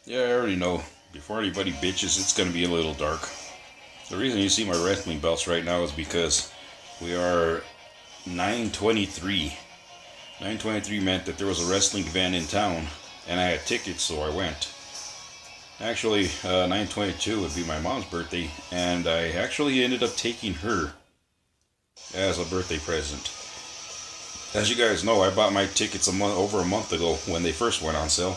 Yeah, I already know. Before anybody bitches, it's going to be a little dark. The reason you see my wrestling belts right now is because we are 923. 923 meant that there was a wrestling event in town, and I had tickets, so I went. Actually, 922 would be my mom's birthday, and I actually ended up taking her as a birthday present. As you guys know, I bought my tickets over a month ago when they first went on sale.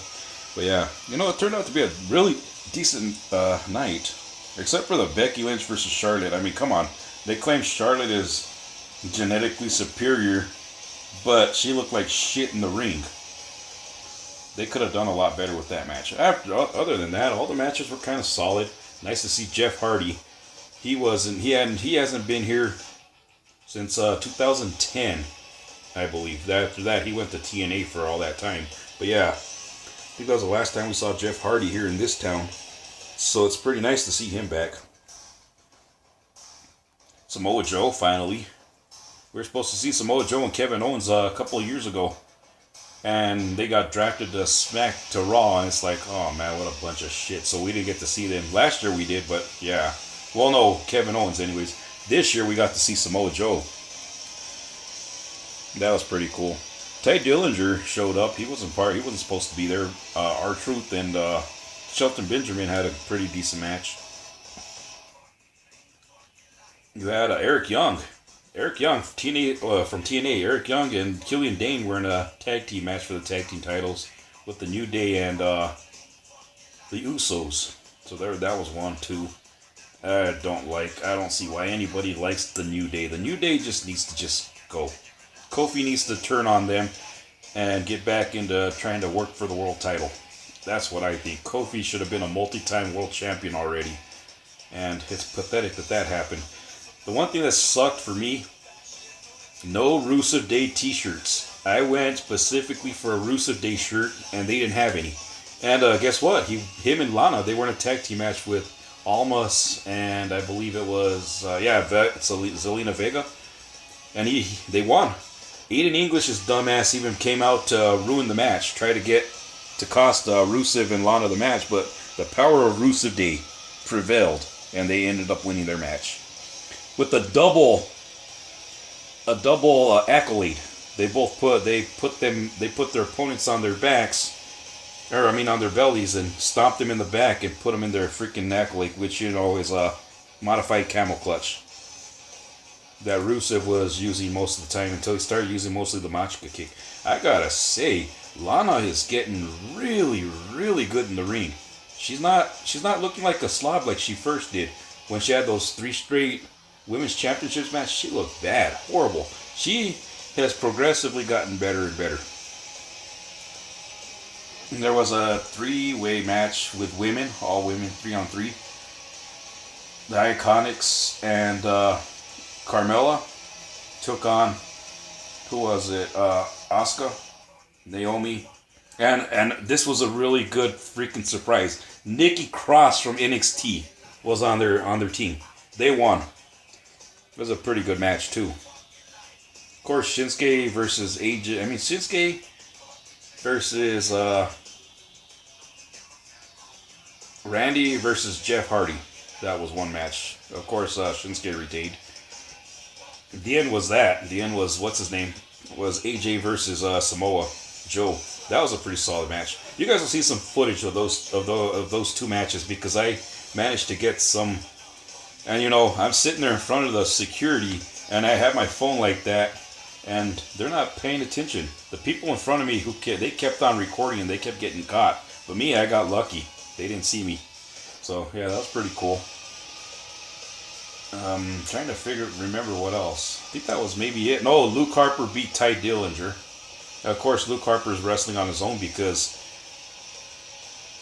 But yeah, it turned out to be a really decent night. Except for the Becky Lynch versus Charlotte. I mean, come on. They claim Charlotte is genetically superior, but she looked like shit in the ring. They could have done a lot better with that match. Other than that, all the matches were kind of solid. Nice to see Jeff Hardy. He hasn't been here since 2010, I believe. After that, he went to TNA for all that time. But yeah, I think that was the last time we saw Jeff Hardy here in this town. So it's pretty nice to see him back. Samoa Joe, finally. We were supposed to see Samoa Joe and Kevin Owens a couple of years ago. And they got drafted to Raw, and it's like, oh man, what a bunch of shit. So we didn't get to see them. Last year we did, but yeah. Well, no, Kevin Owens anyways. This year we got to see Samoa Joe. That was pretty cool. Ty Dillinger showed up. He wasn't supposed to be there. R-Truth and Shelton Benjamin had a pretty decent match. You had Eric Young. Eric Young from TNA. Eric Young and Killian Dane were in a tag team match for the tag team titles with the New Day and the Usos. So that was 1-2. I don't see why anybody likes the New Day. The New Day just needs to go. Kofi needs to turn on them and get back into trying to work for the world title. That's what I think. Kofi should have been a multi-time world champion already. And it's pathetic that happened. The one thing that sucked for me, no Rusev Day t-shirts. I went specifically for a Rusev Day shirt, and they didn't have any. And guess what? Him and Lana, they were in a tag team match with Almas, and I believe it was, Zelina Vega. And they won. Aiden English's dumbass even came out to ruin the match, try to cost Rusev and Lana the match, but the power of Rusev Day prevailed, and they ended up winning their match with a double accolade. They put their opponents on their backs, on their bellies, and stomped them in the back and put them in their freaking accolade, which is a modified camel clutch that Rusev was using most of the time until he started using mostly the Machka kick. I gotta say, Lana is getting really, really good in the ring. She's not looking like a slob like she first did when she had those 3 straight women's championships matches. She looked bad, horrible. She has progressively gotten better and better. And there was a 3-way match with women, all women, 3-on-3. The Iconics and Carmella took on, who was it? Asuka, Naomi, and this was a really good freaking surprise. Nikki Cross from NXT was on their team. They won. It was a pretty good match too. Of course, Shinsuke versus AJ. Shinsuke versus Randy versus Jeff Hardy. That was one match. Of course, Shinsuke retained. The end was that. The end was, what's his name? Was AJ versus Samoa Joe. That was a pretty solid match. You guys will see some footage of those 2 matches because I managed to get some. And I'm sitting there in front of the security and I have my phone like that, and they're not paying attention. The people in front of me they kept on recording and they kept getting caught. But me, I got lucky. They didn't see me. So yeah, that was pretty cool. Trying to remember what else. I think that was maybe it. No, Luke Harper beat Ty Dillinger. Of course, Luke Harper's wrestling on his own because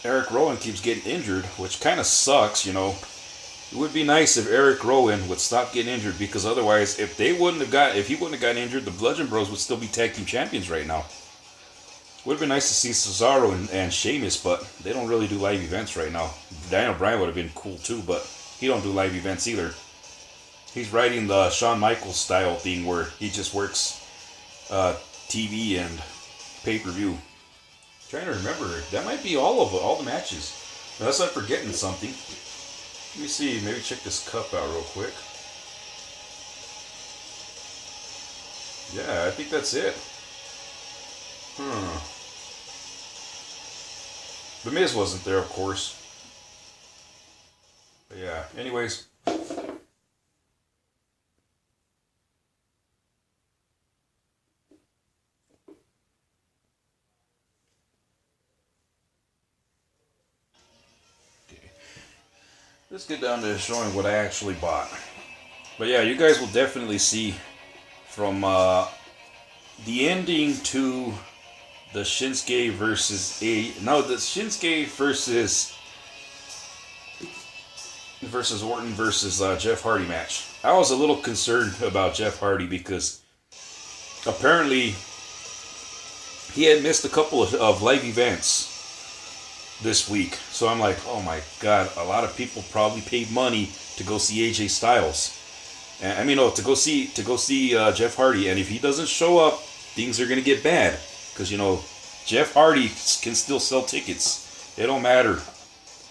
Eric Rowan keeps getting injured, which kind of sucks, It would be nice if Eric Rowan would stop getting injured, because otherwise, if he wouldn't have gotten injured, the Bludgeon Bros would still be tag team champions right now. Would have been nice to see Cesaro and Sheamus, but they don't really do live events right now. Daniel Bryan would have been cool too, but he don't do live events either. He's riding the Shawn Michaels style thing where he just works TV and pay-per-view. Trying to remember. That might be all the matches. Unless I'm forgetting something. Let me see. Maybe check this cup out real quick. Yeah, I think that's it. The Miz wasn't there, of course. But yeah, anyways. Let's get down to showing what I actually bought. But yeah, you guys will definitely see from the ending to the Shinsuke versus the Shinsuke versus Orton versus Jeff Hardy match. I was a little concerned about Jeff Hardy because apparently he had missed a couple of live events this week. So I'm like, oh my god, a lot of people probably paid money to go see AJ Styles. And, I mean, no, to go see Jeff Hardy. And if he doesn't show up, things are gonna get bad. Because Jeff Hardy can still sell tickets. It don't matter.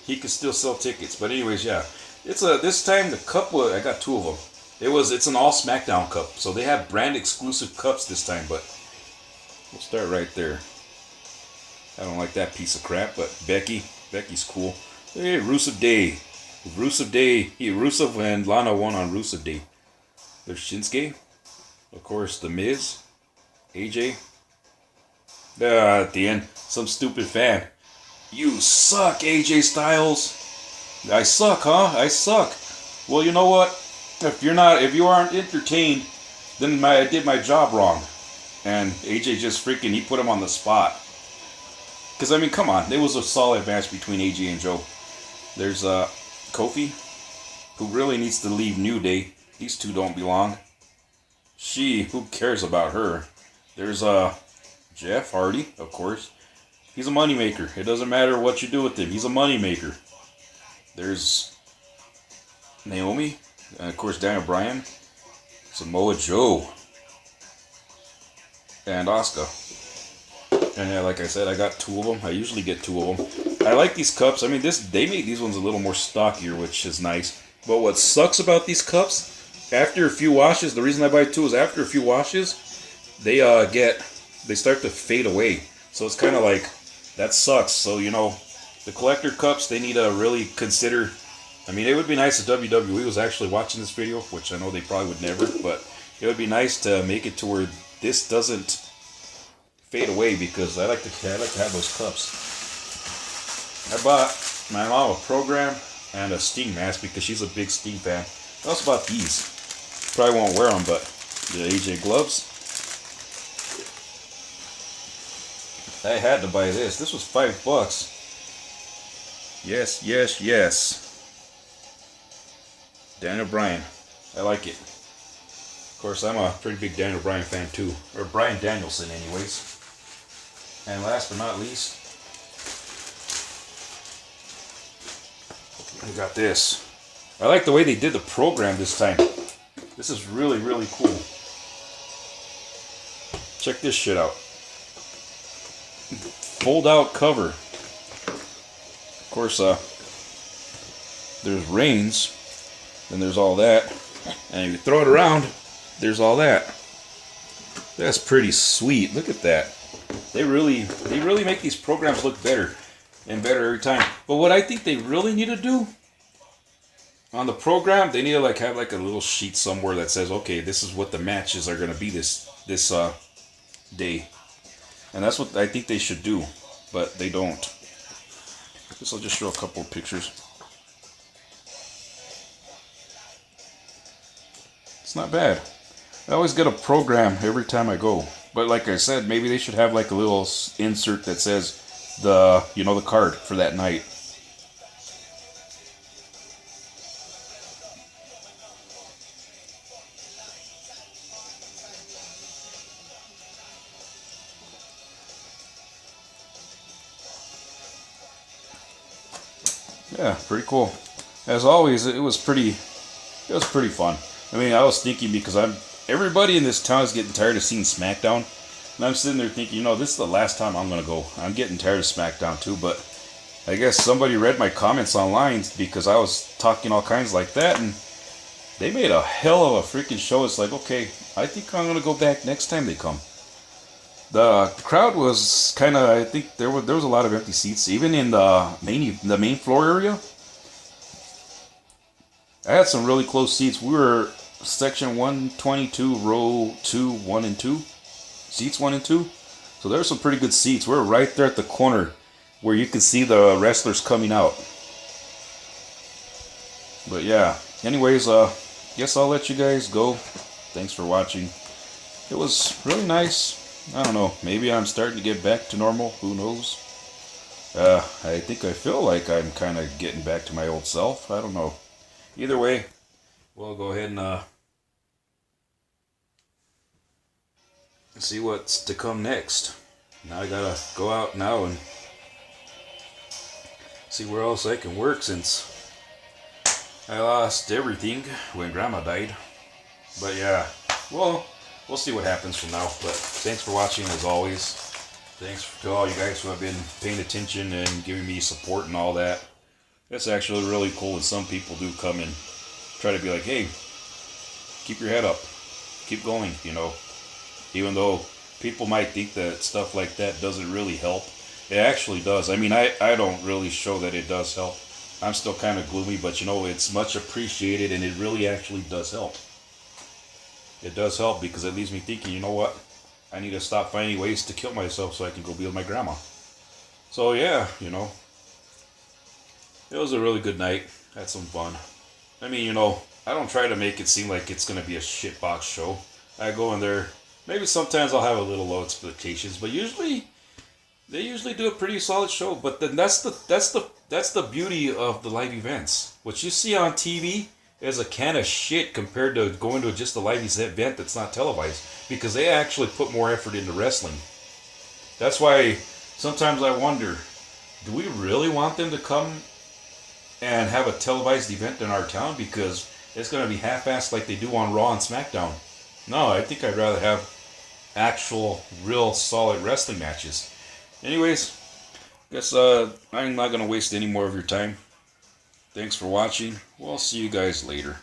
He can still sell tickets. But anyways, yeah, it's this time the cup I got 2 of them. It's an all SmackDown cup, so they have brand exclusive cups this time. But we'll start right there. I don't like that piece of crap, but Becky's cool. Hey, Rusev Day. Rusev and Lana won on Rusev Day. There's Shinsuke. Of course, The Miz. AJ. At the end, some stupid fan. You suck, AJ Styles. I suck, huh? I suck. Well, you know what? If you aren't entertained, then I did my job wrong. And AJ just he put him on the spot. Because, I mean, come on. There was a solid match between AJ and Joe. There's Kofi, who really needs to leave New Day. These two don't belong. Who cares about her? There's Jeff Hardy, of course. He's a moneymaker. It doesn't matter what you do with him. He's a moneymaker. There's Naomi. And, of course, Daniel Bryan. Samoa Joe. And Asuka. And yeah, like I said, I got 2 of them. I usually get 2 of them. I like these cups. I mean, they make these ones a little more stockier, which is nice. But what sucks about these cups, after a few washes, the reason I buy 2 is after a few washes, they start to fade away. So it's kind of like, that sucks. So, the collector cups, they need to really consider. I mean, it would be nice if WWE was actually watching this video, which I know they probably would never, but it would be nice to make it to where this doesn't fade away, because I like to have those cups. I bought my mom a program and a Sting mask because she's a big Sting fan. I also bought these. Probably won't wear them, but the AJ gloves. I had to buy this. This was $5. Yes. Daniel Bryan. I like it. Of course, I'm a pretty big Daniel Bryan fan too. Or Bryan Danielson, anyways. And last but not least, I got this. I like the way they did the program this time. This is really, really cool. Check this shit out. Fold out cover. Of course, there's Reigns, then there's all that, and if you throw it around, there's all that. That's pretty sweet. Look at that. They really make these programs look better and better every time. But what I think they really need to do on the program, they need to have a little sheet somewhere that says, okay, this is what the matches are going to be this day. And that's what I think they should do, but they don't. Guess I'll just show a couple of pictures. It's not bad. I always get a program every time I go. But like I said, maybe they should have a little insert that says the card for that night. Yeah, pretty cool. As always, it was pretty fun. I mean, I was thinking because everybody in this town is getting tired of seeing SmackDown. And I'm sitting there thinking, you know, this is the last time I'm going to go. I'm getting tired of SmackDown too, but I guess somebody read my comments online because I was talking all kinds like that, and they made a hell of a freaking show. It's like, okay, I think I'm going to go back next time they come. The crowd was kind of, I think there was a lot of empty seats, even in the main floor area. I had some really close seats. We were section 122, row 2, 1 and 2. Seats 1 and 2. So there's some pretty good seats. We're right there at the corner where you can see the wrestlers coming out. But yeah, anyways, guess I'll let you guys go. Thanks for watching. It was really nice. I don't know, maybe I'm starting to get back to normal. Who knows? I think I feel like I'm kind of getting back to my old self. I don't know. Either way, we'll go ahead and see what's to come next. Now I gotta go out now and see where else I can work, since I lost everything when Grandma died. But yeah, well, we'll see what happens from now. But thanks for watching as always. Thanks to all you guys who have been paying attention and giving me support and all that. It's actually really cool when some people do come and try to be like, hey, keep your head up, keep going, you know. Even though people might think that stuff like that doesn't really help, it actually does. I mean, I don't really show that it does help. I'm still kind of gloomy, but you know, it's much appreciated, and it really actually does help. It does help because it leaves me thinking, you know what? I need to stop finding ways to kill myself so I can go be with my grandma. So yeah, you know, it was a really good night. Had some fun. I mean, you know, I don't try to make it seem like it's going to be a shitbox show. I go in there. Maybe sometimes I'll have a little low expectations, but they usually do a pretty solid show. But then that's the beauty of the live events. What you see on TV is a can of shit compared to going to just a live event that's not televised, because they actually put more effort into wrestling. That's why sometimes I wonder, do we really want them to come and have a televised event in our town? Because it's going to be half-assed like they do on Raw and SmackDown. No, I think I'd rather have actual, real, solid wrestling matches. Anyways, guess I'm not going to waste any more of your time. Thanks for watching. We'll see you guys later.